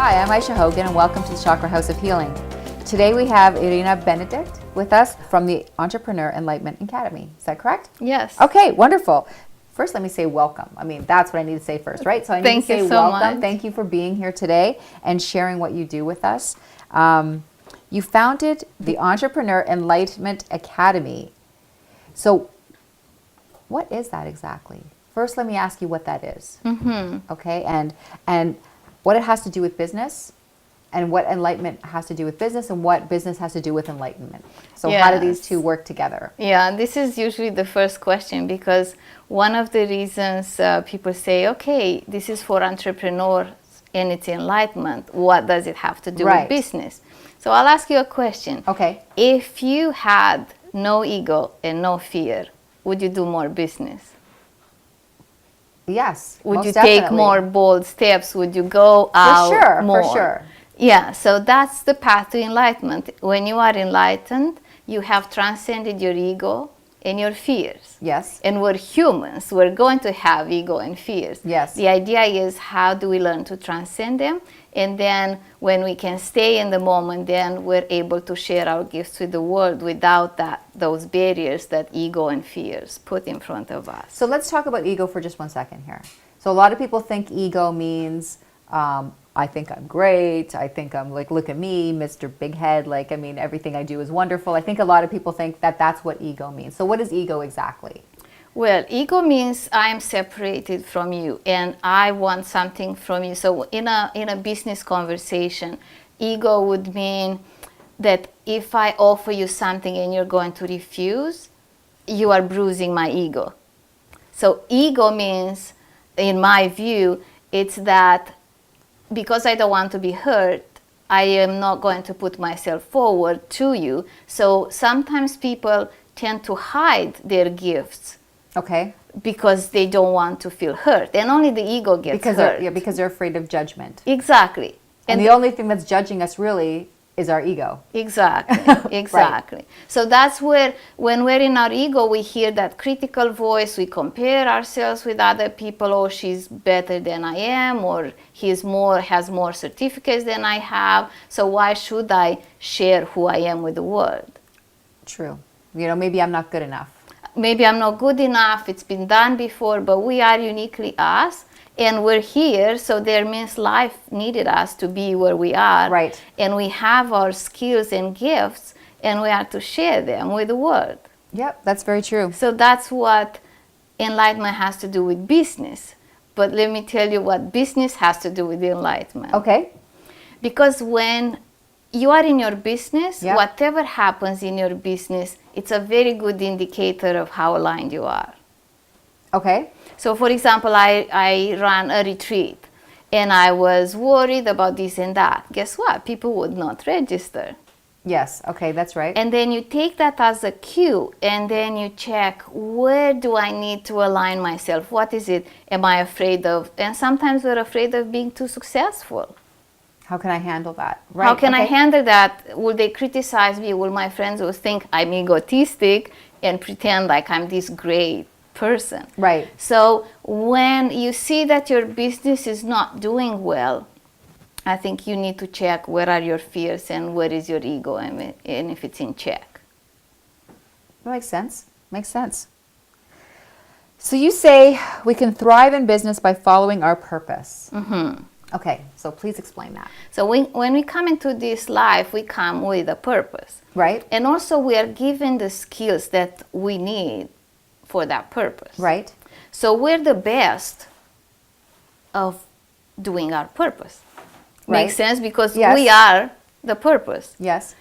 Hi, I'm Aisha Hogan and welcome to the Chakra House of Healing. Today we have Irina Benedict with us from the Entrepreneur Enlightenment Academy. Is that correct? Yes. Okay, wonderful. First, let me say welcome. I mean, that's what I need to say first, right? So I need to say welcome. Thank you for being here today and sharing what you do with us. You founded the Entrepreneur Enlightenment Academy. So what is that exactly? First, let me ask you what that is. Okay, and what it has to do with business, and what enlightenment has to do with business, and what business has to do with enlightenment. So how do these two work together? Yeah, this is usually the first question, because one of the reasons people say, okay, this is for entrepreneurs and it's enlightenment. What does it have to do with business? So I'll ask you a question. Okay. If you had no ego and no fear, would you do more business? Yes. Would you take more bold steps? Would you go out more? For sure. Yeah, so that's the path to enlightenment. When you are enlightened, you have transcended your ego and your fears. Yes. And we're humans. We're going to have ego and fears. Yes. The idea is, how do we learn to transcend them? And then when we can stay in the moment, then we're able to share our gifts with the world without those barriers that ego and fears put in front of us. So let's talk about ego for just 1 second here. So a lot of people think ego means, I think I'm great. I think I'm like, look at me, Mr. Big Head. Like, I mean, everything I do is wonderful. I think a lot of people think that that's what ego means. So what is ego exactly? Well, ego means I'm separated from you and I want something from you. So in a business conversation, ego would mean that if I offer you something and you're going to refuse, you are bruising my ego. So ego means, in my view, it's that because I don't want to be hurt, I am not going to put myself forward to you. So sometimes people tend to hide their gifts. Okay. Because they don't want to feel hurt. And only the ego gets hurt. Because they're afraid of judgment. Exactly. And the only thing that's judging us really is our ego. Exactly. Exactly. Right. So that's where, when we're in our ego, we hear that critical voice. We compare ourselves with other people. Oh, she's better than I am, or has more certificates than I have. So why should I share who I am with the world? True. You know, maybe I'm not good enough. Maybe I'm not good enough, it's been done before, but we are uniquely us, and we're here, so there means life needed us to be where we are. Right. And we have our skills and gifts, and we are to share them with the world. Yep, that's very true. So that's what enlightenment has to do with business. But let me tell you what business has to do with enlightenment. Okay. Because when you are in your business, whatever happens in your business, it's a very good indicator of how aligned you are. Okay. So for example, I ran a retreat and I was worried about this and that. Guess what? People would not register. Yes. Okay, that's right. And then you take that as a cue and then you check, where do I need to align myself? What is it? Am I afraid of? And sometimes we're afraid of being too successful. How can I handle that? Right. How can I handle that? Will they criticize me? Will my friends will think I'm egotistic and pretend like I'm this great person? Right. So when you see that your business is not doing well, I think you need to check where are your fears and where is your ego, and if it's in check. That makes sense. Makes sense. So you say we can thrive in business by following our purpose. Mm-hmm. Okay, so please explain that. So when we come into this life, we come with a purpose. Right. And also we are given the skills that we need for that purpose. Right. So we're the best of doing our purpose. Right. Makes sense? Because we are the purpose. Yes.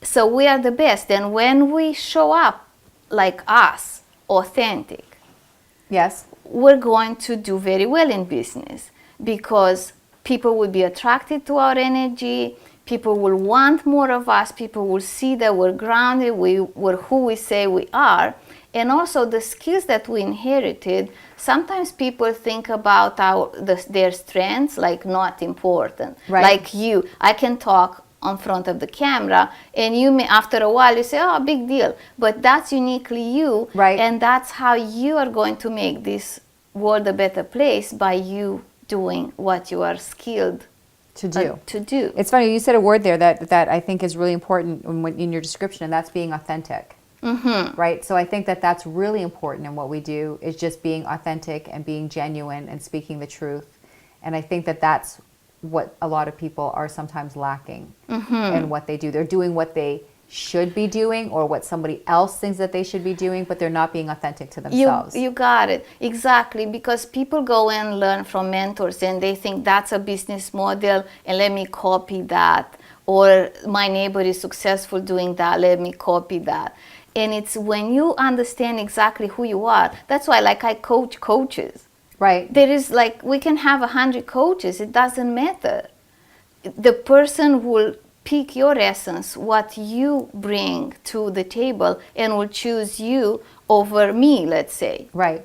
So we are the best. And when we show up like us, authentic, yes, we're going to do very well in business. Because people will be attracted to our energy, people will want more of us, people will see that we're grounded, we're who we say we are. And also the skills that we inherited, sometimes people think about their strengths like not important. Right. Like you, I can talk on front of the camera and you may, after a while you say, oh, big deal. But that's uniquely you. Right. And that's how you are going to make this world a better place, by you doing what you are skilled to do. To do. It's funny, you said a word there that I think is really important in your description, and that's being authentic. Mm-hmm. Right? So I think that's really important in what we do, is just being authentic and being genuine and speaking the truth. And I think that's what a lot of people are sometimes lacking in what they do. They're doing what they should be doing or what somebody else thinks that they should be doing, but they're not being authentic to themselves. You got it. Exactly. Because people go and learn from mentors and they think that's a business model and let me copy that. Or my neighbor is successful doing that, let me copy that. And it's when you understand exactly who you are. That's why I coach coaches. Right. There is we can have 100 coaches. It doesn't matter. The person will pick your essence, what you bring to the table, and will choose you over me, let's say. Right.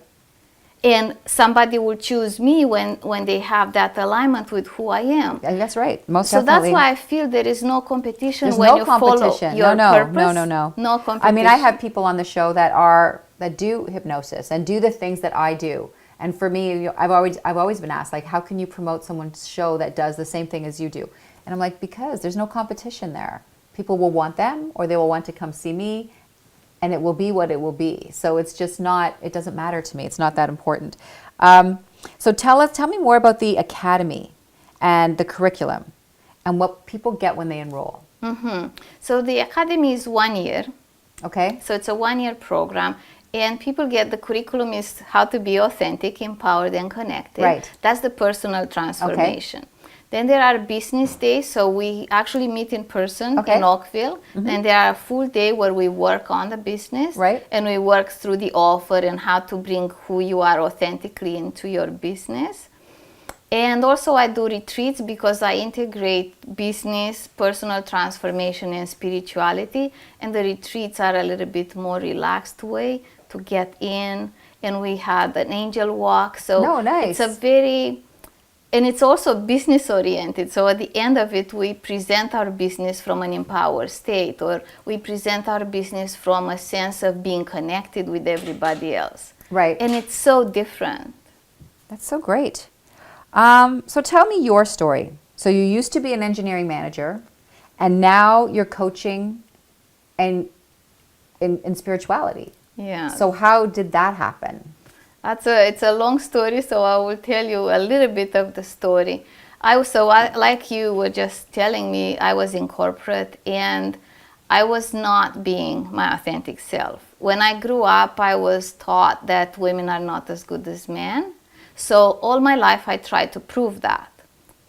And somebody will choose me when they have that alignment with who I am. And that's right. Most so definitely. That's why I feel there is no competition. There's when no you competition. follow your purpose. No. No competition. I mean, I have people on the show that do hypnosis and do the things that I do. And for me, I've always been asked, how can you promote someone's show that does the same thing as you do? And I'm like, because there's no competition there. People will want them, or they will want to come see me, and it will be what it will be. So it's just not, it doesn't matter to me. It's not that important. So tell me more about the academy and the curriculum and what people get when they enroll. Mm-hmm. So the academy is 1 year. Okay. So it's a 1-year program. And people get the curriculum is how to be authentic, empowered, and connected. Right. That's the personal transformation. Okay. Then there are business days, so we actually meet in person in Oakville. Mm-hmm. And there are a full day where we work on the business. Right. And we work through the offer and how to bring who you are authentically into your business. And also I do retreats because I integrate business, personal transformation, and spirituality. And the retreats are a little bit more relaxed way to get in. And we had an angel walk. So nice. And it's also business oriented. So at the end of it, we present our business from an empowered state, or we present our business from a sense of being connected with everybody else. Right. And it's so different. That's so great. So tell me your story. So you used to be an engineering manager, and now you're coaching and in spirituality. Yeah. So how did that happen? It's a long story, so I will tell you a little bit of the story. Like you were just telling me, I was in corporate and I was not being my authentic self. When I grew up, I was taught that women are not as good as men. So all my life I tried to prove that.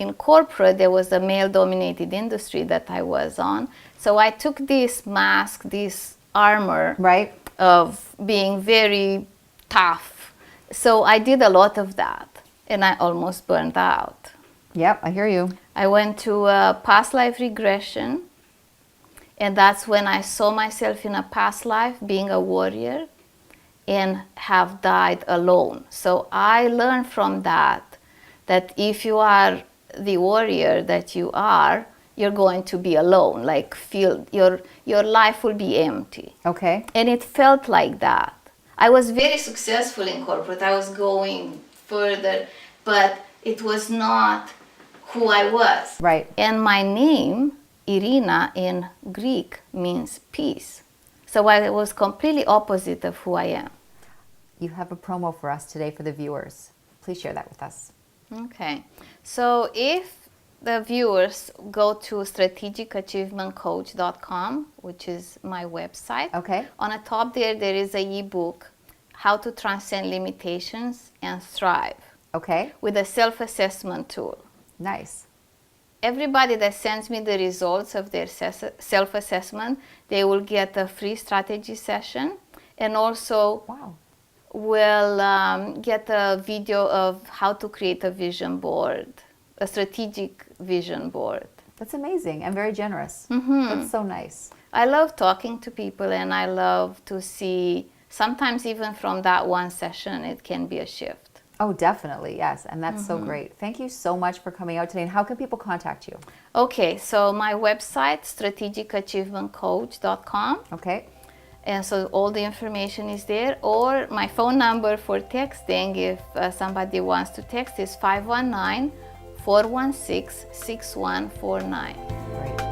In corporate, there was a male-dominated industry that I was on. So I took this mask, this armor of being very tough. So I did a lot of that, and I almost burned out. Yep, I hear you. I went to a past life regression, and that's when I saw myself in a past life being a warrior and have died alone. So I learned from that if you are the warrior that you are, you're going to be alone, your life will be empty. Okay. And it felt like that. I was very successful in corporate. I was going further, but it was not who I was. Right. And my name, Irina, in Greek means peace. So I was completely opposite of who I am. You have a promo for us today for the viewers. Please share that with us. Okay. So if the viewers go to strategicachievementcoach.com, which is my website. Okay. On the top there is an ebook, How to Transcend Limitations and Thrive. Okay. With a self-assessment tool. Nice. Everybody that sends me the results of their self-assessment, they will get a free strategy session, and also will get a video of how to create a vision board. A strategic vision board. That's amazing and very generous. Mm-hmm. That's so nice. I love talking to people, and I love to see, sometimes even from that one session, it can be a shift. Oh, definitely, yes. And that's so great. Thank you so much for coming out today. And how can people contact you? Okay, so my website, strategicachievementcoach.com. Okay. And so all the information is there. Or my phone number for texting, if somebody wants to text, is 519 416-6149. Great.